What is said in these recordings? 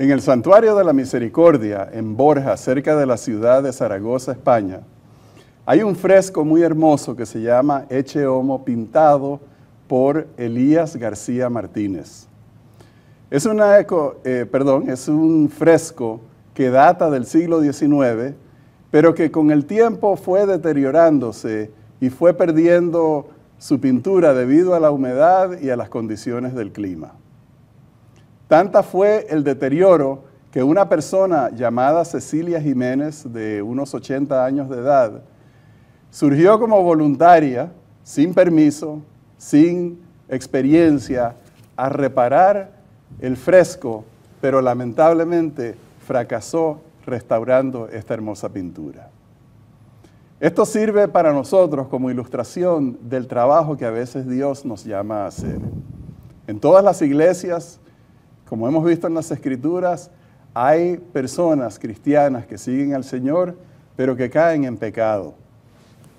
En el Santuario de la Misericordia, en Borja, cerca de la ciudad de Zaragoza, España, hay un fresco muy hermoso que se llama Ecce Homo, pintado por Elías García Martínez. Es un fresco que data del siglo XIX, pero que con el tiempo fue deteriorándose y fue perdiendo su pintura debido a la humedad y a las condiciones del clima. Tanta fue el deterioro que una persona llamada Cecilia Jiménez, de unos 80 años de edad, surgió como voluntaria, sin permiso, sin experiencia, a reparar el fresco, pero lamentablemente fracasó restaurando esta hermosa pintura. Esto sirve para nosotros como ilustración del trabajo que a veces Dios nos llama a hacer. En todas las iglesias, como hemos visto en las Escrituras, hay personas cristianas que siguen al Señor, pero que caen en pecado.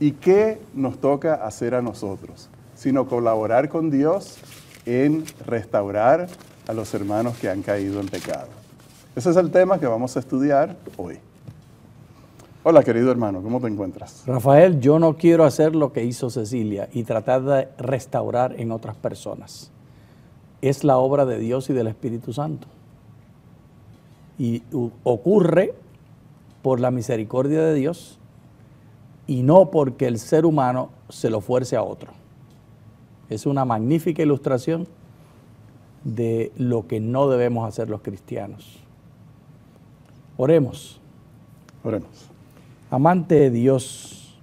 ¿Y qué nos toca hacer a nosotros? Sino colaborar con Dios en restaurar a los hermanos que han caído en pecado. Ese es el tema que vamos a estudiar hoy. Hola, querido hermano, ¿cómo te encuentras? Rafael, yo no quiero hacer lo que hizo Cecilia y tratar de restaurar en otras personas. Es la obra de Dios y del Espíritu Santo. Y ocurre por la misericordia de Dios y no porque el ser humano se lo fuerce a otro. Es una magnífica ilustración de lo que no debemos hacer los cristianos. Oremos. Oremos. Amante de Dios,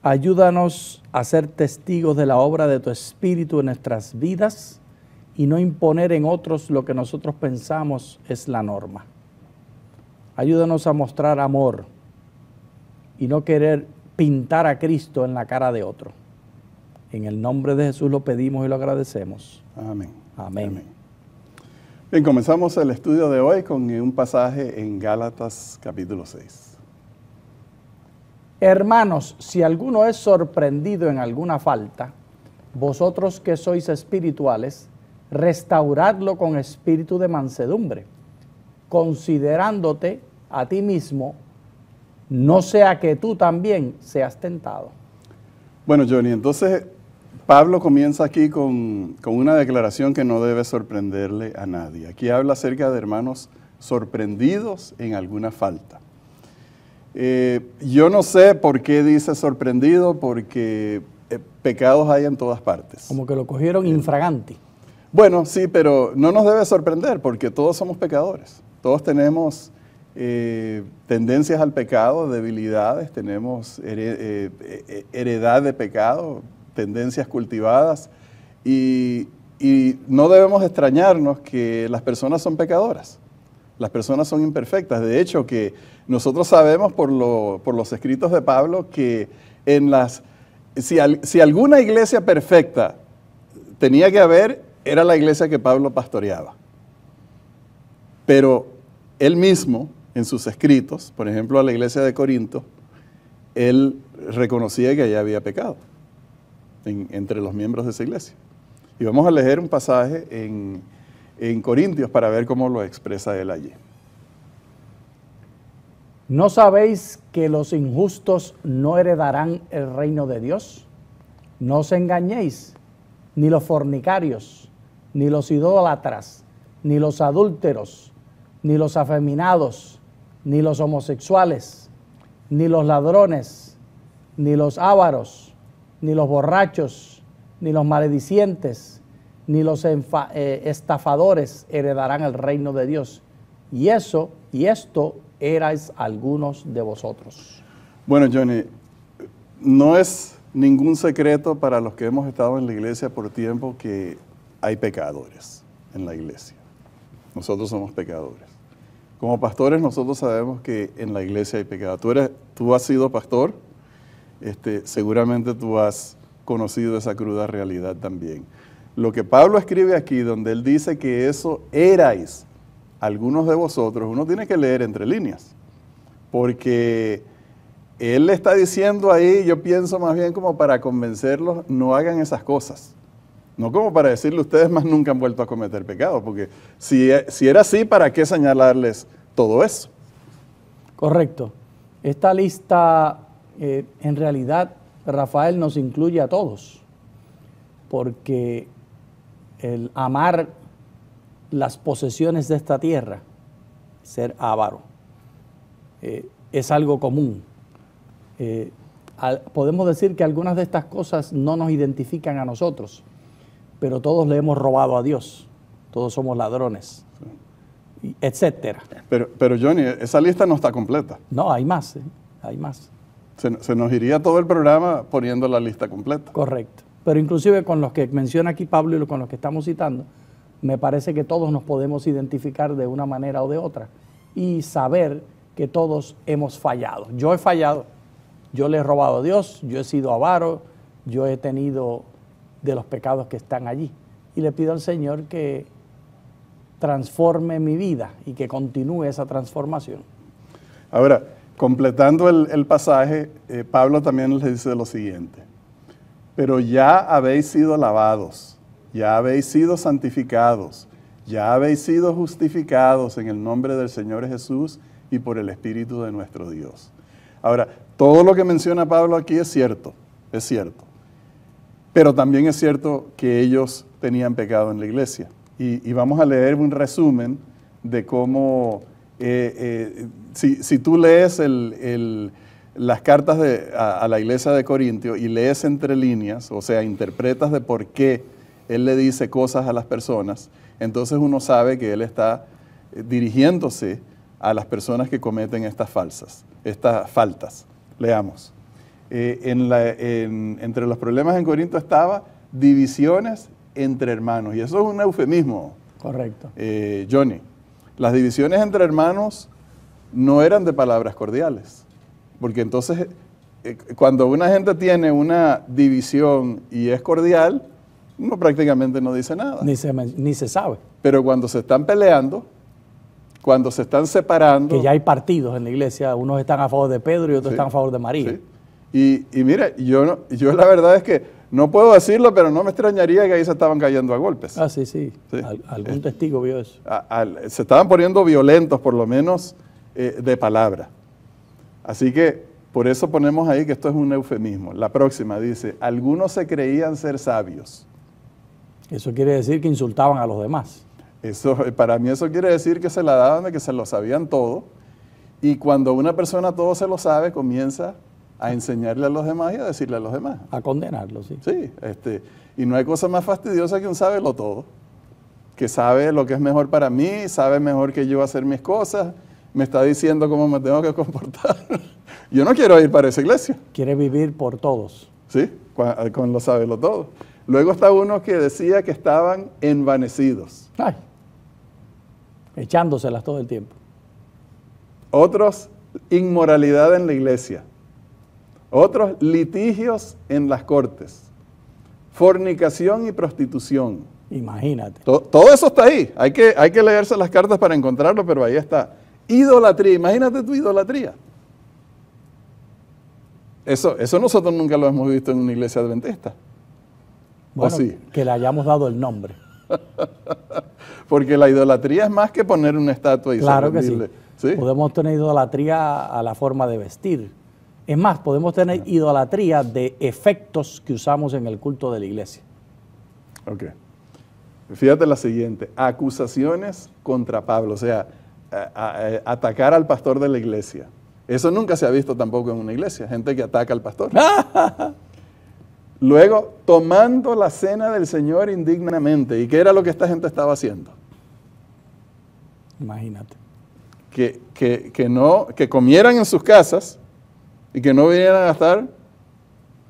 ayúdanos a ser testigos de la obra de tu Espíritu en nuestras vidas y no imponer en otros lo que nosotros pensamos es la norma. Ayúdanos a mostrar amor y no querer pintar a Cristo en la cara de otro. En el nombre de Jesús lo pedimos y lo agradecemos. Amén. Amén. Amén. Bien, comenzamos el estudio de hoy con un pasaje en Gálatas capítulo 6. Hermanos, si alguno es sorprendido en alguna falta, vosotros que sois espirituales, restauradlo con espíritu de mansedumbre, considerándote a ti mismo, no sea que tú también seas tentado. Bueno, Johnny, entonces Pablo comienza aquí con una declaración que no debe sorprenderle a nadie. Aquí habla acerca de hermanos sorprendidos en alguna falta. Yo no sé por qué dice sorprendido, porque pecados hay en todas partes. Como que lo cogieron infraganti. Bueno, sí, pero no nos debe sorprender porque todos somos pecadores. Todos tenemos tendencias al pecado, debilidades, tenemos heredad de pecado, tendencias cultivadas y no debemos extrañarnos que las personas son pecadoras. Las personas son imperfectas. De hecho, que nosotros sabemos por los escritos de Pablo que si alguna iglesia perfecta tenía que haber, era la iglesia que Pablo pastoreaba. Pero él mismo, en sus escritos, por ejemplo a la iglesia de Corinto, él reconocía que allá había pecado entre los miembros de esa iglesia. Y vamos a leer un pasaje en Corintios para ver cómo lo expresa él allí. ¿No sabéis que los injustos no heredarán el reino de Dios? No os engañéis, ni los fornicarios, ni los idólatras, ni los adúlteros, ni los afeminados, ni los homosexuales, ni los ladrones, ni los ávaros, ni los borrachos, ni los maledicientes, ni los estafadores heredarán el reino de Dios. Y esto erais algunos de vosotros. Bueno, Johnny, no es ningún secreto para los que hemos estado en la iglesia por tiempo que hay pecadores en la iglesia. Nosotros somos pecadores. Como pastores nosotros sabemos que en la iglesia hay pecado. Tú has sido pastor, seguramente tú has conocido esa cruda realidad también. Lo que Pablo escribe aquí, donde él dice que eso erais algunos de vosotros, uno tiene que leer entre líneas, porque él le está diciendo ahí, yo pienso más bien como para convencerlos, no hagan esas cosas. No como para decirle, ustedes más nunca han vuelto a cometer pecado, porque si era así, ¿para qué señalarles todo eso? Correcto. Esta lista, en realidad, Rafael, nos incluye a todos, porque el amar las posesiones de esta tierra, ser avaro, es algo común. Podemos decir que algunas de estas cosas no nos identifican a nosotros, pero todos le hemos robado a Dios, todos somos ladrones, etcétera. Pero Johnny, esa lista no está completa. No, hay más, hay más. Se nos iría todo el programa poniendo la lista completa. Correcto. Pero inclusive con los que menciona aquí Pablo y con los que estamos citando, me parece que todos nos podemos identificar de una manera o de otra y saber que todos hemos fallado. Yo he fallado, yo le he robado a Dios, yo he sido avaro, yo he tenido de los pecados que están allí. Y le pido al Señor que transforme mi vida y que continúe esa transformación. Ahora, completando el pasaje, Pablo también les dice lo siguiente: pero ya habéis sido lavados, ya habéis sido santificados, ya habéis sido justificados en el nombre del Señor Jesús y por el Espíritu de nuestro Dios. Ahora, todo lo que menciona Pablo aquí es cierto, pero también es cierto que ellos tenían pecado en la iglesia. Y vamos a leer un resumen de cómo, si tú lees las cartas a la iglesia de Corintio y lees entre líneas, o sea, interpretas de por qué él le dice cosas a las personas, entonces uno sabe que él está dirigiéndose a las personas que cometen estas faltas. Leamos. Entre los problemas en Corinto estaba divisiones entre hermanos, y eso es un eufemismo. Correcto. Johnny, las divisiones entre hermanos no eran de palabras cordiales, porque entonces cuando una gente tiene una división y es cordial, uno prácticamente no dice nada. Ni se sabe. Pero cuando se están peleando, cuando se están separando... Que ya hay partidos en la iglesia, unos están a favor de Pedro y otros están a favor de María. Sí. Y mire, yo la verdad es que no puedo decirlo, pero no me extrañaría que ahí se estaban cayendo a golpes. Ah, sí. Algún testigo vio eso. Se estaban poniendo violentos, por lo menos de palabra. Así que por eso ponemos ahí que esto es un eufemismo. La próxima dice, algunos se creían ser sabios. Eso quiere decir que insultaban a los demás. Para mí eso quiere decir que se la daban de que se lo sabían todo, y cuando una persona todo se lo sabe, comienza a enseñarle a los demás y a decirle a los demás. A condenarlos, sí. Sí, y no hay cosa más fastidiosa que un sábelo todo, que sabe lo que es mejor para mí, sabe mejor que yo hacer mis cosas, me está diciendo cómo me tengo que comportar. Yo no quiero ir para esa iglesia. Quiere vivir por todos. Sí, con lo sábelo todo. Luego está uno que decía que estaban envanecidos. Ay, echándoselas todo el tiempo. Otros, inmoralidad en la iglesia. Otros, litigios en las cortes. Fornicación y prostitución. Imagínate. Todo eso está ahí. Hay que leerse las cartas para encontrarlo, pero ahí está. Idolatría. Imagínate tu idolatría. Eso nosotros nunca lo hemos visto en una iglesia adventista. Bueno, sí. Que le hayamos dado el nombre. Porque la idolatría es más que poner una estatua y claro que sí. ¿Sí? Podemos tener idolatría a la forma de vestir. Es más, podemos tener idolatría de efectos que usamos en el culto de la iglesia. Ok. Fíjate la siguiente. Acusaciones contra Pablo, o sea, atacar al pastor de la iglesia. Eso nunca se ha visto tampoco en una iglesia, gente que ataca al pastor. Luego, tomando la cena del Señor indignamente. ¿Y qué era lo que esta gente estaba haciendo? Imagínate. Que comieran en sus casas y que no vinieran a estar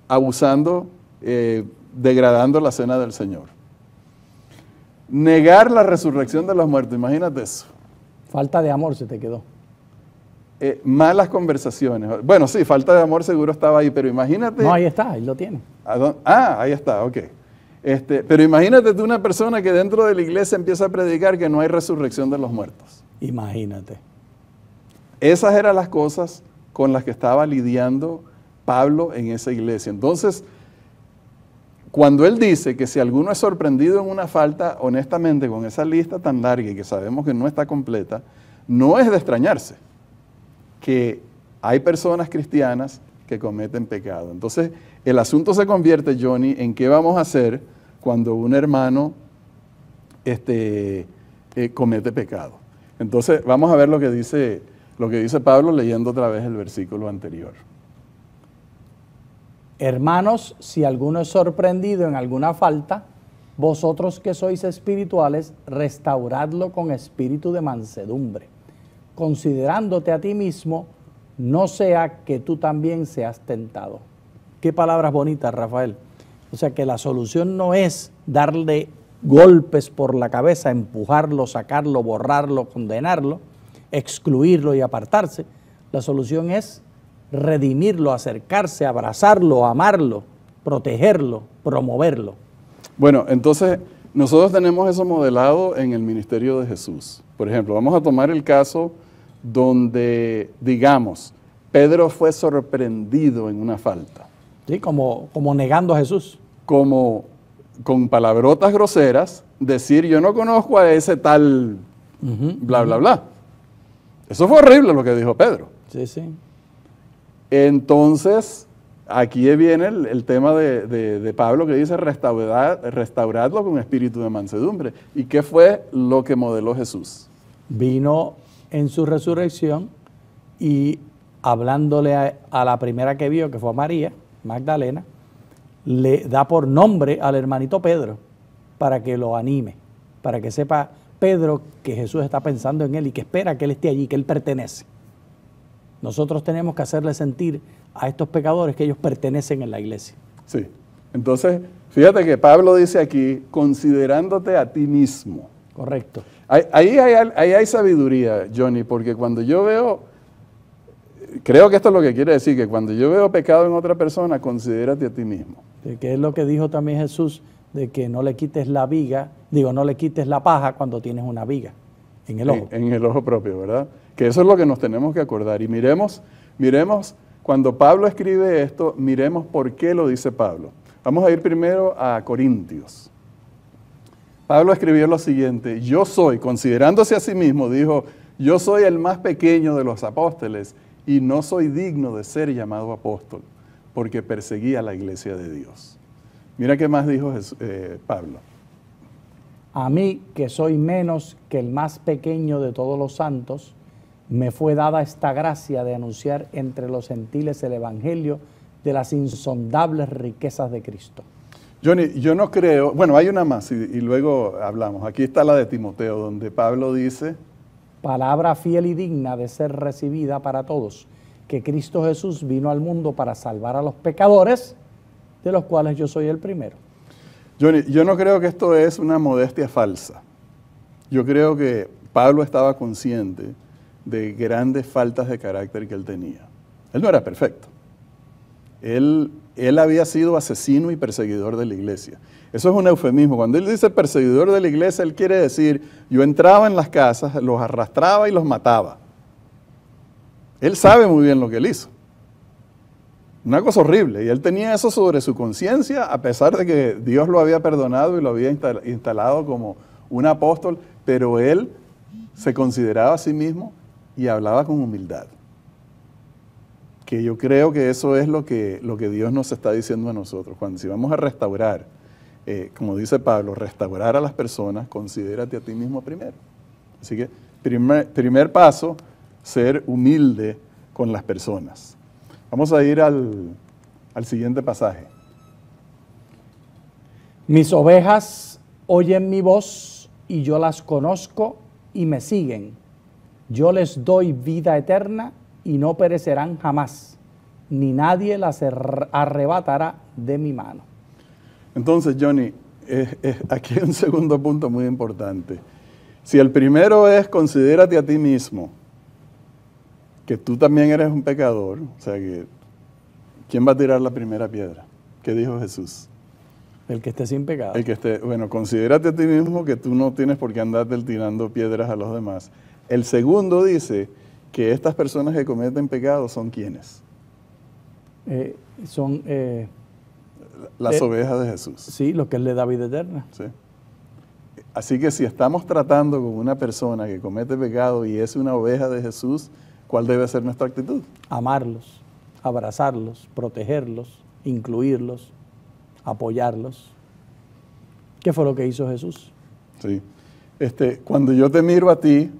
abusando, degradando la cena del Señor. Negar la resurrección de los muertos, imagínate eso. Falta de amor se te quedó. Malas conversaciones. Bueno, sí, falta de amor seguro estaba ahí, pero imagínate... No, ahí está, ahí lo tiene. Ahí está, ok. Pero imagínate tú una persona que dentro de la iglesia empieza a predicar que no hay resurrección de los muertos. Imagínate. Esas eran las cosas con las que estaba lidiando Pablo en esa iglesia. Entonces, cuando él dice que si alguno es sorprendido en una falta, honestamente, con esa lista tan larga y que sabemos que no está completa, no es de extrañarse que hay personas cristianas que cometen pecado. Entonces, el asunto se convierte, Johnny, en qué vamos a hacer cuando un hermano comete pecado. Entonces, vamos a ver lo que dice Pablo leyendo otra vez el versículo anterior. Hermanos, si alguno es sorprendido en alguna falta, vosotros que sois espirituales, restauradlo con espíritu de mansedumbre, considerándote a ti mismo, no sea que tú también seas tentado. Qué palabras bonitas, Rafael. O sea que la solución no es darle golpes por la cabeza, empujarlo, sacarlo, borrarlo, condenarlo, excluirlo y apartarse. La solución es redimirlo, acercarse, abrazarlo, amarlo, protegerlo, promoverlo. Bueno, entonces nosotros tenemos eso modelado en el ministerio de Jesús. Por ejemplo, vamos a tomar el caso donde, digamos, Pedro fue sorprendido en una falta. Sí, como negando a Jesús. Como con palabrotas groseras, decir yo no conozco a ese tal bla, bla, bla. Eso fue horrible lo que dijo Pedro. Sí, sí. Entonces, aquí viene el tema de Pablo que dice restauradlo con espíritu de mansedumbre. ¿Y qué fue lo que modeló Jesús? Vino en su resurrección y hablándole a la primera que vio, que fue a María Magdalena, le da por nombre al hermanito Pedro para que lo anime, para que sepa Pedro que Jesús está pensando en él y que espera que él esté allí, que él pertenece. Nosotros tenemos que hacerle sentir a estos pecadores que ellos pertenecen en la iglesia. Sí. Entonces, fíjate que Pablo dice aquí, considerándote a ti mismo. Correcto. Ahí hay sabiduría, Johnny, porque cuando yo veo, creo que esto es lo que quiere decir, que cuando yo veo pecado en otra persona, considérate a ti mismo. Que es lo que dijo también Jesús, de que no le quites la viga, no le quites la paja cuando tienes una viga en el ojo. En el ojo propio, ¿verdad? Que eso es lo que nos tenemos que acordar. Y miremos, cuando Pablo escribe esto, miremos por qué lo dice Pablo. Vamos a ir primero a Corintios. Pablo escribió lo siguiente, yo soy, considerándose a sí mismo, dijo, yo soy el más pequeño de los apóstoles y no soy digno de ser llamado apóstol, porque perseguía la iglesia de Dios. Mira qué más dijo Pablo. A mí, que soy menos que el más pequeño de todos los santos, me fue dada esta gracia de anunciar entre los gentiles el evangelio de las insondables riquezas de Cristo. Johnny, yo no creo, bueno, hay una más y luego hablamos. Aquí está la de Timoteo, donde Pablo dice, palabra fiel y digna de ser recibida para todos, que Cristo Jesús vino al mundo para salvar a los pecadores, de los cuales yo soy el primero. Johnny, yo no creo que esto es una modestia falsa. Yo creo que Pablo estaba consciente de grandes faltas de carácter que él tenía. Él no era perfecto. Él había sido asesino y perseguidor de la iglesia. Eso es un eufemismo. Cuando él dice perseguidor de la iglesia, él quiere decir, yo entraba en las casas, los arrastraba y los mataba. Él sabe muy bien lo que él hizo. Una cosa horrible. Y él tenía eso sobre su conciencia, a pesar de que Dios lo había perdonado y lo había instalado como un apóstol, pero él se consideraba a sí mismo y hablaba con humildad. Que yo creo que eso es lo que Dios nos está diciendo a nosotros. Cuando si vamos a restaurar, como dice Pablo, restaurar a las personas, considérate a ti mismo primero. Así que primer paso, ser humilde con las personas. Vamos a ir al siguiente pasaje. Mis ovejas oyen mi voz y yo las conozco y me siguen. Yo les doy vida eterna y no perecerán jamás, ni nadie las arrebatará de mi mano. Entonces, Johnny, aquí hay un segundo punto muy importante. Si el primero es considérate a ti mismo, que tú también eres un pecador, o sea que, ¿quién va a tirar la primera piedra? ¿Qué dijo Jesús? El que esté sin pecado. El que esté, bueno, considérate a ti mismo que tú no tienes por qué andarte tirando piedras a los demás. El segundo dice que estas personas que cometen pecado son ¿quiénes? las ovejas de Jesús. Sí, lo que Él le da vida eterna. ¿Sí? Así que si estamos tratando con una persona que comete pecado y es una oveja de Jesús, ¿cuál debe ser nuestra actitud? Amarlos, abrazarlos, protegerlos, incluirlos, apoyarlos. ¿Qué fue lo que hizo Jesús? Sí. Cuando yo te miro a ti,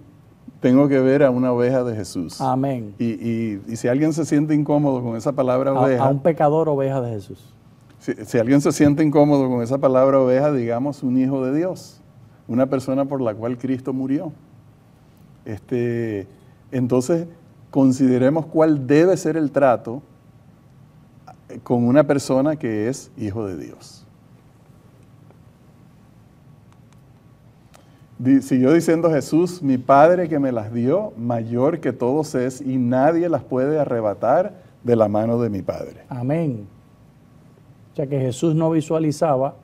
tengo que ver a una oveja de Jesús. Amén. Y si alguien se siente incómodo con esa palabra oveja, a un pecador oveja de Jesús. Si alguien se siente incómodo con esa palabra oveja, digamos un hijo de Dios, una persona por la cual Cristo murió. Entonces, consideremos cuál debe ser el trato con una persona que es hijo de Dios. Siguió diciendo Jesús, mi Padre que me las dio, mayor que todos es, y nadie las puede arrebatar de la mano de mi Padre. Amén. O sea que Jesús no visualizaba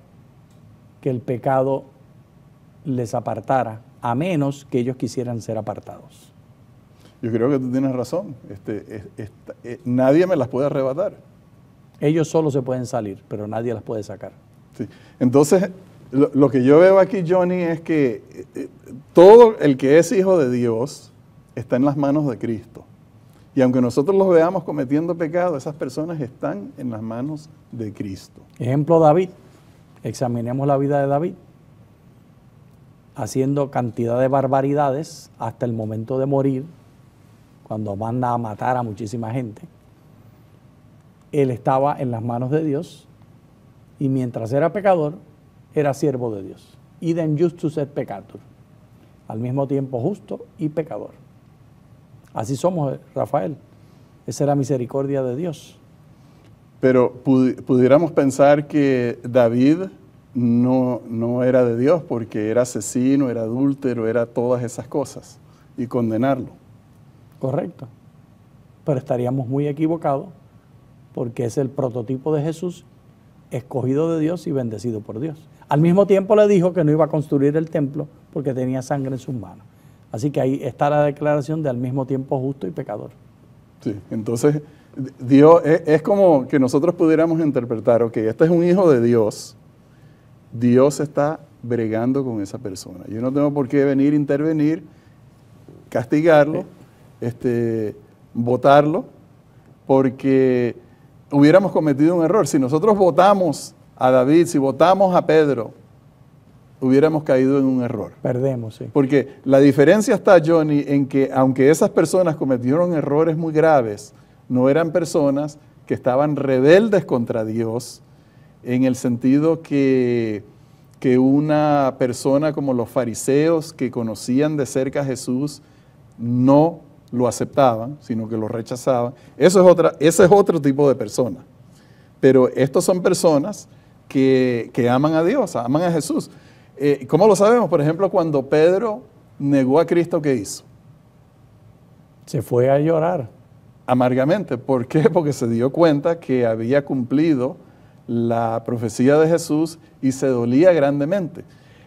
que el pecado les apartara, a menos que ellos quisieran ser apartados. Yo creo que tú tienes razón. Nadie me las puede arrebatar. Ellos solo se pueden salir, pero nadie las puede sacar. Sí. Entonces, lo que yo veo aquí, Johnny, es que todo el que es hijo de Dios está en las manos de Cristo. Y aunque nosotros los veamos cometiendo pecado, esas personas están en las manos de Cristo. Ejemplo, David. Examinemos la vida de David. Haciendo cantidad de barbaridades hasta el momento de morir, cuando manda a matar a muchísima gente. Él estaba en las manos de Dios y mientras era pecador, era siervo de Dios. Idem justus et peccator. Al mismo tiempo justo y pecador. Así somos, Rafael. Esa es la misericordia de Dios. Pero pudiéramos pensar que David no era de Dios porque era asesino, era adúltero, era todas esas cosas, y condenarlo. Correcto. Pero estaríamos muy equivocados porque es el prototipo de Jesús, escogido de Dios y bendecido por Dios. Al mismo tiempo le dijo que no iba a construir el templo porque tenía sangre en sus manos. Así que ahí está la declaración de al mismo tiempo justo y pecador. Sí, entonces Dios es como que nosotros pudiéramos interpretar, ok, este es un hijo de Dios, Dios está bregando con esa persona. Yo no tengo por qué venir, intervenir, castigarlo, votarlo, porque hubiéramos cometido un error. Si nosotros votamos a David, si votamos a Pedro, hubiéramos caído en un error. Perdemos, sí. Porque la diferencia está, Johnny, en que aunque esas personas cometieron errores muy graves, no eran personas que estaban rebeldes contra Dios, en el sentido que una persona como los fariseos que conocían de cerca a Jesús no lo aceptaban, sino que lo rechazaban. Ese es otro tipo de persona. Pero estos son personas que aman a Dios, aman a Jesús. ¿Cómo lo sabemos? Por ejemplo, cuando Pedro negó a Cristo, ¿qué hizo? Se fue a llorar. Amargamente. ¿Por qué? Porque se dio cuenta que había cumplido la profecía de Jesús y se dolía grandemente.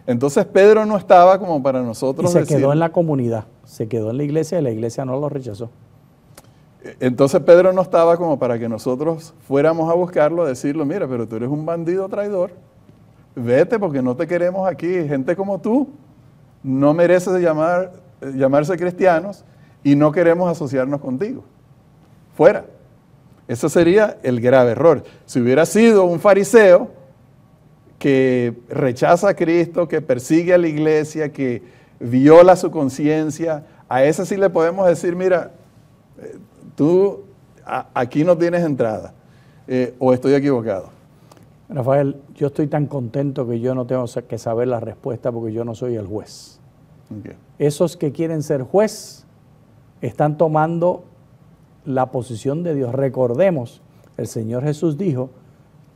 Entonces Pedro no estaba como para nosotros decir... Y se quedó en la comunidad, se quedó en la iglesia y la iglesia no lo rechazó. Entonces Pedro no estaba como para que nosotros fuéramos a buscarlo, a decirle, mira, pero tú eres un bandido traidor, vete porque no te queremos aquí, gente como tú no merece llamarse cristianos y no queremos asociarnos contigo. Fuera. Ese sería el grave error. Si hubiera sido un fariseo que rechaza a Cristo, que persigue a la iglesia, que viola su conciencia, a ese sí le podemos decir, mira, tú aquí no tienes entrada, o estoy equivocado. Rafael, yo estoy tan contento que yo no tengo que saber la respuesta porque yo no soy el juez. Okay. Esos que quieren ser juez están tomando la posición de Dios. Recordemos, el Señor Jesús dijo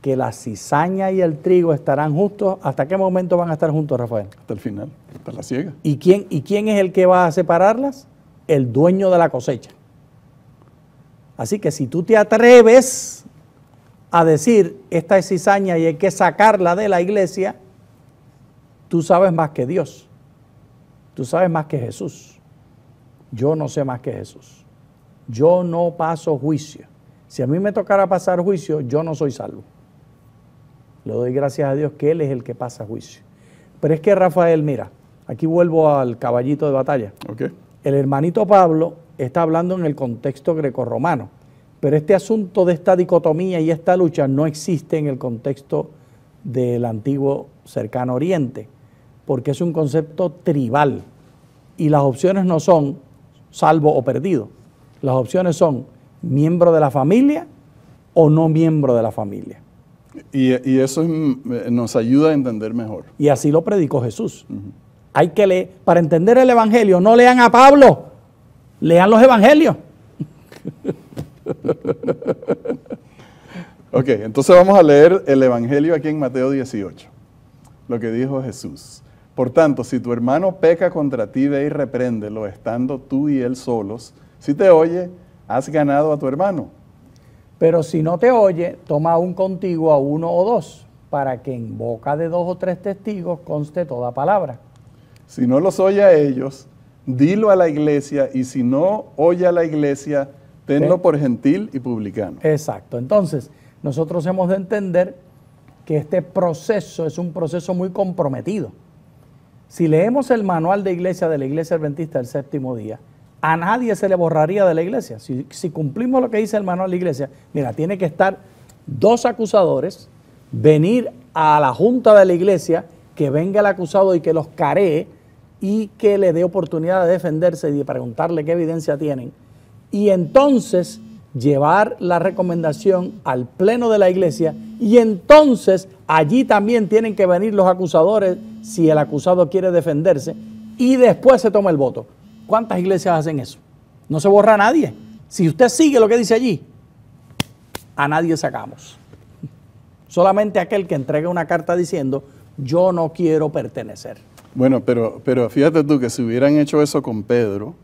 que la cizaña y el trigo estarán juntos. ¿Hasta qué momento van a estar juntos, Rafael? Hasta el final, hasta la siega. ¿Y quién es el que va a separarlas? El dueño de la cosecha. Así que si tú te atreves a decir, esta es cizaña y hay que sacarla de la iglesia, tú sabes más que Dios. Tú sabes más que Jesús. Yo no sé más que Jesús. Yo no paso juicio. Si a mí me tocara pasar juicio, yo no soy salvo. Le doy gracias a Dios que Él es el que pasa juicio. Pero es que Rafael, mira, aquí vuelvo al caballito de batalla. Okay. El hermanito Pablo está hablando en el contexto grecorromano, pero este asunto de esta dicotomía y esta lucha no existe en el contexto del antiguo cercano oriente, porque es un concepto tribal y las opciones no son salvo o perdido. Las opciones son miembro de la familia o no miembro de la familia. Y eso nos ayuda a entender mejor. Y así lo predicó Jesús. Hay que leer, para entender el evangelio, no lean a Pablo, lean los evangelios. Ok, entonces vamos a leer el evangelio aquí en Mateo 18, lo que dijo Jesús. Por tanto, si tu hermano peca contra ti, ve y repréndelo, estando tú y él solos. Si te oye, has ganado a tu hermano. Pero si no te oye, toma aún contigo a uno o dos, para que en boca de 2 o 3 testigos conste toda palabra. Si no los oye a ellos, dilo a la iglesia, y si no oye a la iglesia, tenlo por gentil y publicano. Exacto. Entonces, nosotros hemos de entender que este proceso es un proceso muy comprometido. Si leemos el manual de iglesia de la Iglesia Adventista del Séptimo Día, a nadie se le borraría de la iglesia. Si cumplimos lo que dice el manual de iglesia, mira, tiene que estar 2 acusadores, venir a la junta de la iglesia, que venga el acusado y que los caree y que le dé oportunidad de defenderse y de preguntarle qué evidencia tienen. Y entonces llevar la recomendación al pleno de la iglesia, y entonces allí también tienen que venir los acusadores si el acusado quiere defenderse, y después se toma el voto. ¿Cuántas iglesias hacen eso? No se borra a nadie. Si usted sigue lo que dice allí, a nadie sacamos. Solamente aquel que entrega una carta diciendo, yo no quiero pertenecer. Bueno, pero fíjate tú que si hubieran hecho eso con Pedro,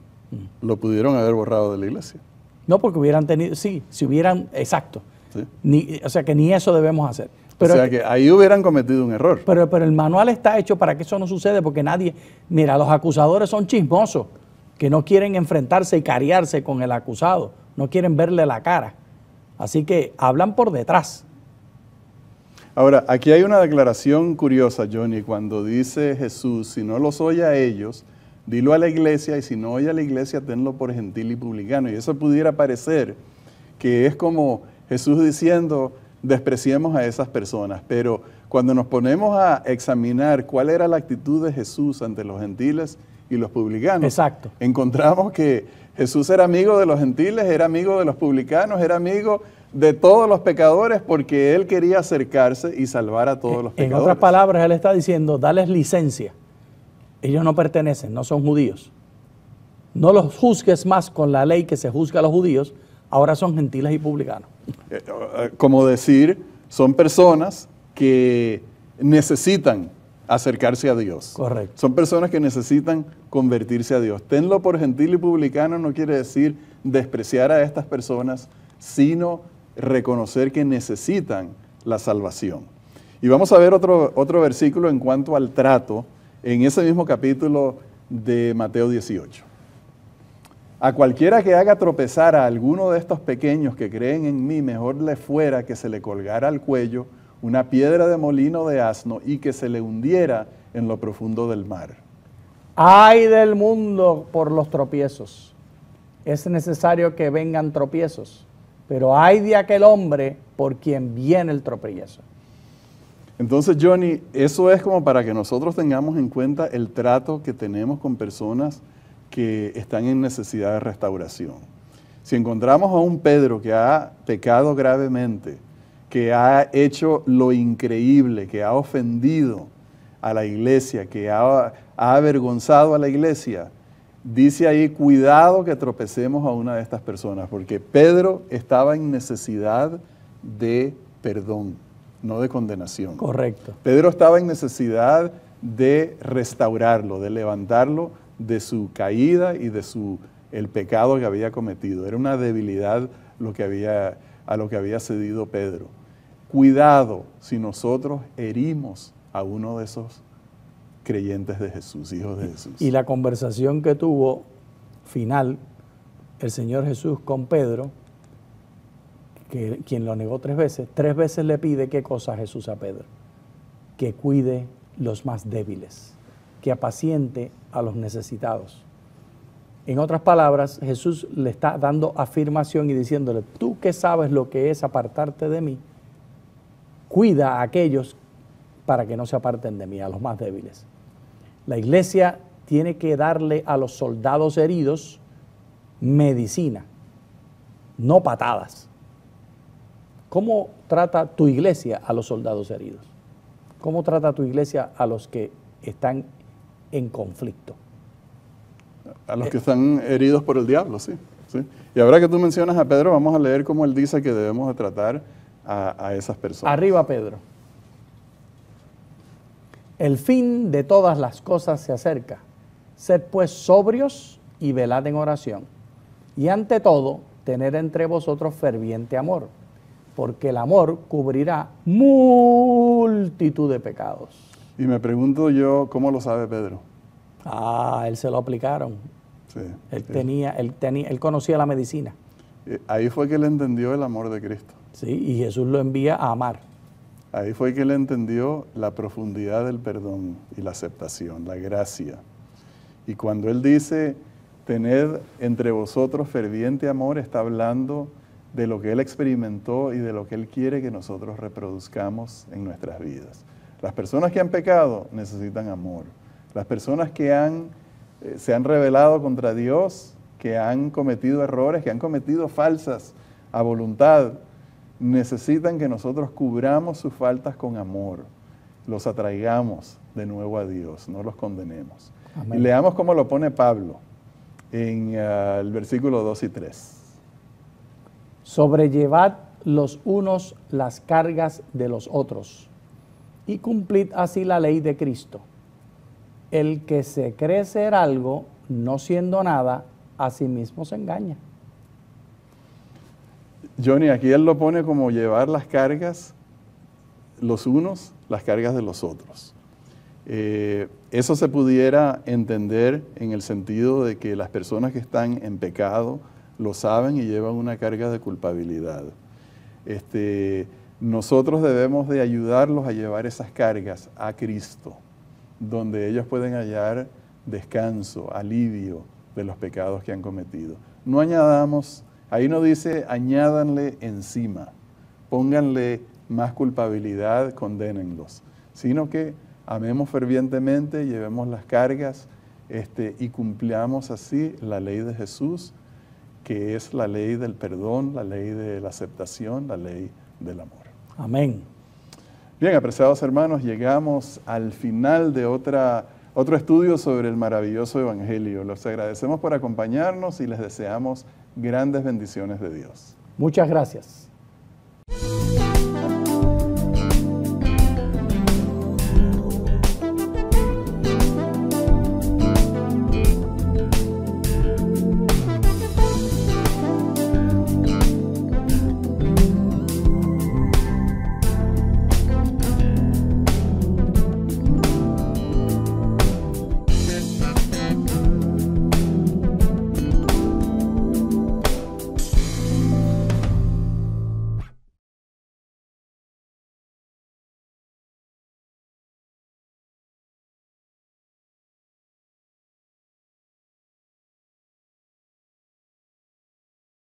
lo pudieron haber borrado de la iglesia. No, porque hubieran tenido, sí, si hubieran, exacto. Sí. O sea que ni eso debemos hacer. Pero, o sea que ahí hubieran cometido un error. Pero el manual está hecho para que eso no suceda, porque nadie, mira, los acusadores son chismosos, que no quieren enfrentarse y cariarse con el acusado, no quieren verle la cara. Así que hablan por detrás. Ahora, aquí hay una declaración curiosa, Johnny, cuando dice Jesús, si no los oye a ellos, dilo a la iglesia, y si no oye a la iglesia, tenlo por gentil y publicano. Y eso pudiera parecer que es como Jesús diciendo, despreciemos a esas personas. Pero cuando nos ponemos a examinar cuál era la actitud de Jesús ante los gentiles y los publicanos, exacto, encontramos que Jesús era amigo de los gentiles, era amigo de los publicanos, era amigo de todos los pecadores, porque Él quería acercarse y salvar a todos los pecadores. En otras palabras, Él está diciendo, dales licencia. Ellos no pertenecen, no son judíos. No los juzgues más con la ley que se juzga a los judíos, ahora son gentiles y publicanos. Como decir, son personas que necesitan acercarse a Dios. Correcto. Son personas que necesitan convertirse a Dios. Tenlo por gentil y publicano no quiere decir despreciar a estas personas, sino reconocer que necesitan la salvación. Y vamos a ver otro versículo en cuanto al trato en ese mismo capítulo de Mateo 18. A cualquiera que haga tropezar a alguno de estos pequeños que creen en mí, mejor le fuera que se le colgara al cuello una piedra de molino de asno y que se le hundiera en lo profundo del mar. ¡Ay del mundo por los tropiezos! Es necesario que vengan tropiezos, pero ay de aquel hombre por quien viene el tropiezo. Entonces, Johnny, eso es como para que nosotros tengamos en cuenta el trato que tenemos con personas que están en necesidad de restauración. Si encontramos a un Pedro que ha pecado gravemente, que ha hecho lo increíble, que ha ofendido a la iglesia, que ha avergonzado a la iglesia, dice ahí, cuidado que tropecemos a una de estas personas, porque Pedro estaba en necesidad de perdón, no de condenación. Correcto. Pedro estaba en necesidad de restaurarlo, de levantarlo de su caída y de el pecado que había cometido. Era una debilidad a lo que había cedido Pedro. Cuidado si nosotros herimos a uno de esos creyentes de Jesús, hijos de Jesús. Y la conversación que tuvo final el Señor Jesús con Pedro, quien lo negó 3 veces le pide ¿qué cosa Jesús a Pedro? Que cuide los más débiles, que apaciente a los necesitados. En otras palabras, Jesús le está dando afirmación y diciéndole, tú que sabes lo que es apartarte de mí, cuida a aquellos para que no se aparten de mí, a los más débiles. La iglesia tiene que darle a los soldados heridos medicina, no patadas. ¿Cómo trata tu iglesia a los soldados heridos? ¿Cómo trata tu iglesia a los que están en conflicto? A los que están heridos por el diablo, sí, sí. Y ahora que tú mencionas a Pedro, vamos a leer cómo él dice que debemos de tratar a esas personas. Arriba, Pedro. El fin de todas las cosas se acerca. Sed pues sobrios y velad en oración. Y ante todo, tener entre vosotros ferviente amor, porque el amor cubrirá multitud de pecados. Y me pregunto yo, ¿cómo lo sabe Pedro? Él se lo aplicaron. Sí, Él conocía la medicina. Ahí fue que él entendió el amor de Cristo. Sí, y Jesús lo envía a amar. Ahí fue que él entendió la profundidad del perdón y la aceptación, la gracia. Y cuando él dice, tened entre vosotros ferviente amor, está hablando de lo que él experimentó y de lo que él quiere que nosotros reproduzcamos en nuestras vidas. Las personas que han pecado necesitan amor. Las personas que se han rebelado contra Dios, que han cometido errores, que han cometido falsas a voluntad, necesitan que nosotros cubramos sus faltas con amor, los atraigamos de nuevo a Dios, no los condenemos. Amén. Y leamos cómo lo pone Pablo en el versículo 2 y 3. Sobrellevad los unos las cargas de los otros y cumplid así la ley de Cristo. El que se cree ser algo, no siendo nada, a sí mismo se engaña. Johnny, aquí él lo pone como llevar las cargas, los unos, las cargas de los otros. Eso se pudiera entender en el sentido de que las personas que están en pecado lo saben y llevan una carga de culpabilidad. Nosotros debemos de ayudarlos a llevar esas cargas a Cristo, donde ellos pueden hallar descanso, alivio de los pecados que han cometido. No añadamos, ahí no dice añádanle encima, pónganle más culpabilidad, condénenlos, sino que amemos fervientemente, llevemos las cargas y cumplamos así la ley de Jesús, que es la ley del perdón, la ley de la aceptación, la ley del amor. Amén. Bien, apreciados hermanos, llegamos al final de otro estudio sobre el maravilloso Evangelio. Los agradecemos por acompañarnos y les deseamos grandes bendiciones de Dios. Muchas gracias.